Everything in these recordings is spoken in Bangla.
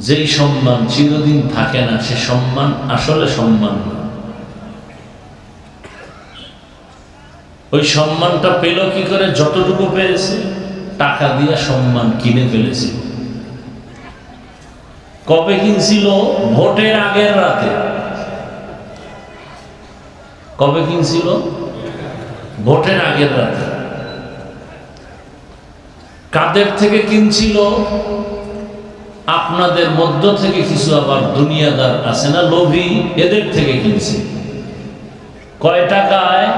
যেই সম্মান চিরদিন থাকে না, সে সম্মান আসলে সম্মান না। ওই সম্মানটা পেল কি করে? যতটুকু পেয়েছে টাকা দিয়ে সম্মান কিনে ফেলেছে। কবে কিনছিল? ভোটের আগের রাতে। কবে কিনছিল? ভোটের আগের রাতে। কাদের থেকে কিনছিল? আপনাদের মধ্য থেকে কিছু আবার দুনিয়াদার আছে না, লোভী, এদের থেকে কিনছে। কয় টাকায়?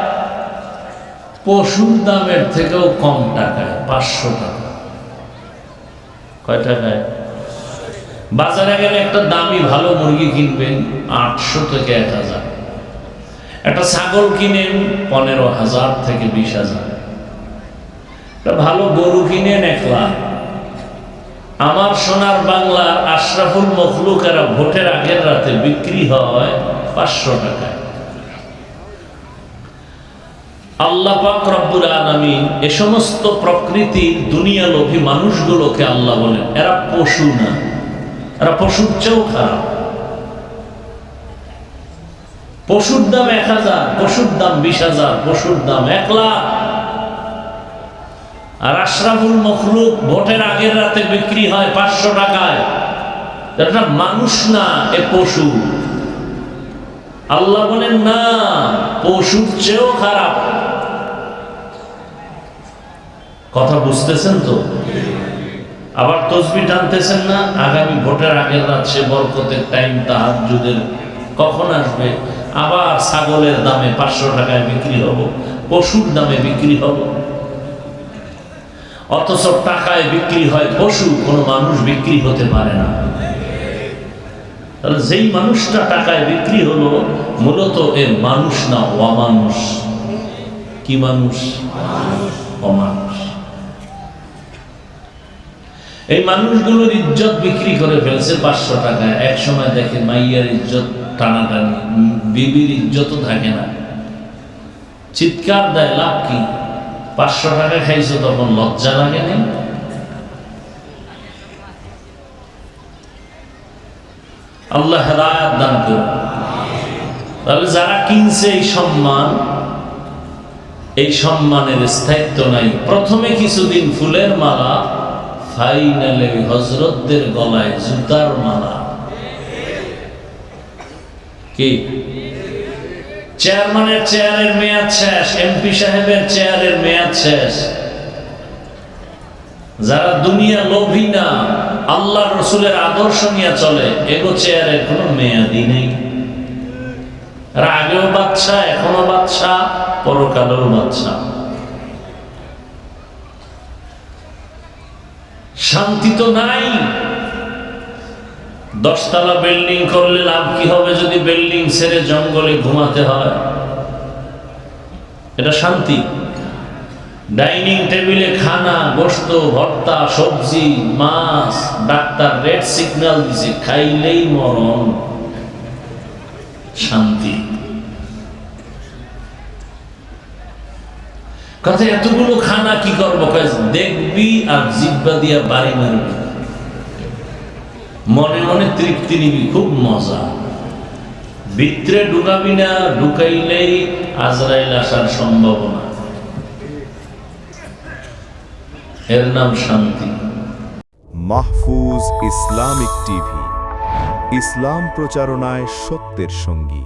পশুর দামের থেকেও কম টাকায়, 500 টাকা। কয় টাকায়? বাজারে গেলে একটা দামি ভালো মুরগি কিনবেন 800 থেকে 1000। একটা ছাগল কিনেন 15,000 থেকে 20,000। একটা ভালো গরু কিনেন 1 লাখ। আমার সোনার বাংলার আশরাফুল মখলুকেরা ভোটের আগের রাতে বিক্রি হয় 500 টাকায়। আল্লাহ পাক রব্বুল আলামিন এ সমস্ত প্রকৃতির দুনিয়া লোভী মানুষগুলোকে আল্লাহ বলেন এরা পশু না, এরা পশুর চেয়েও খারাপ। পশুর দাম 1000, পশুর দাম 20,000, পশুর দাম 1 লাখ। আর আশরাফুল মখলুক ভোটের আগের রাতে বিক্রি হয় 500 টাকায়। এটা মানুষ না, এ পশু। আল্লাহ বলেন না, পশুর চেয়েও খারাপ। কথা বুঝতেছেন তো? আবার তসবিহ টানতেছেন না? আগামী ভোটের আগের রাত, সে বরকতের টাইম, তাহাজ্জুদের কখন আসবে? আবার ছাগলের দামে 500 টাকায় বিক্রি হব, পশুর দামে বিক্রি হব। অথচ টাকায় বিক্রি হয় পশু, কোন মানুষ বিক্রি হতে পারে না। তাহলে যেই মানুষটা টাকায় বিক্রি হলো, মূলত এর মানুষ না, অমানুষ। কি মানুষ? অমানুষ। এই মানুষগুলোর ইজ্জত বিক্রি করে ফেলছে 500 টাকায়। এক সময় দেখে মাইয়ার ইজ্জত টানাটানি, বিবির ইজ্জতও থাকে না। চিৎকার দেয়, লাভ কি? 500 টাকা খাইছো, তখন লজ্জা লাগে না? আল্লাহ হেদায়েত দান করুন। তাহলে যারা কিনছে এই সম্মান, এই সম্মানের স্থায়িত্ব নাই। প্রথমে কিছুদিন ফুলের মালা, ফাইনালে হযরতদের গলায় জুতার মালা। কি? চেয়ারম্যানের চেয়ারের মেয়াদ শেষ, এমপি সাহেবের চেয়ারের মেয়াদ শেষ। যারা দুনিয়া লোভী না, আল্লাহ রসুলের আদর্শ নিয়ে চলে, এগো চেয়ারের কোনো মেয়াদই নেই। আর আগেও বাদশা, এখনো বাদশা, পরকালেও বাদশা। শান্তি তো নাই। 10 তলা বিল্ডিং করলে লাভ কি হবে যদি বিল্ডিং ছেড়ে জঙ্গলে ঘুমাতে হয়? এটা শান্তি? ডাইনিং টেবিলে খানা, গোশত, ভর্তা, সবজি, মাছ, ডাক্তার রেড সিগন্যাল দিছে, খাইলেই মরণ। শান্তি? কথা এতগুলো খানা কি করবো? দেখবি আর জিহ্বা দিয়া বাড়ি মারবি, মনে মনে তৃপ্তি নিবি, খুব মজা। ভিতরে ঢুকাবি না, ঢুকাইলেই আজরাইল আসার সম্ভাবনা। এর নাম শান্তি। মাহফুজ ইসলামিক টিভি, ইসলাম প্রচারণায় সত্যের সঙ্গী।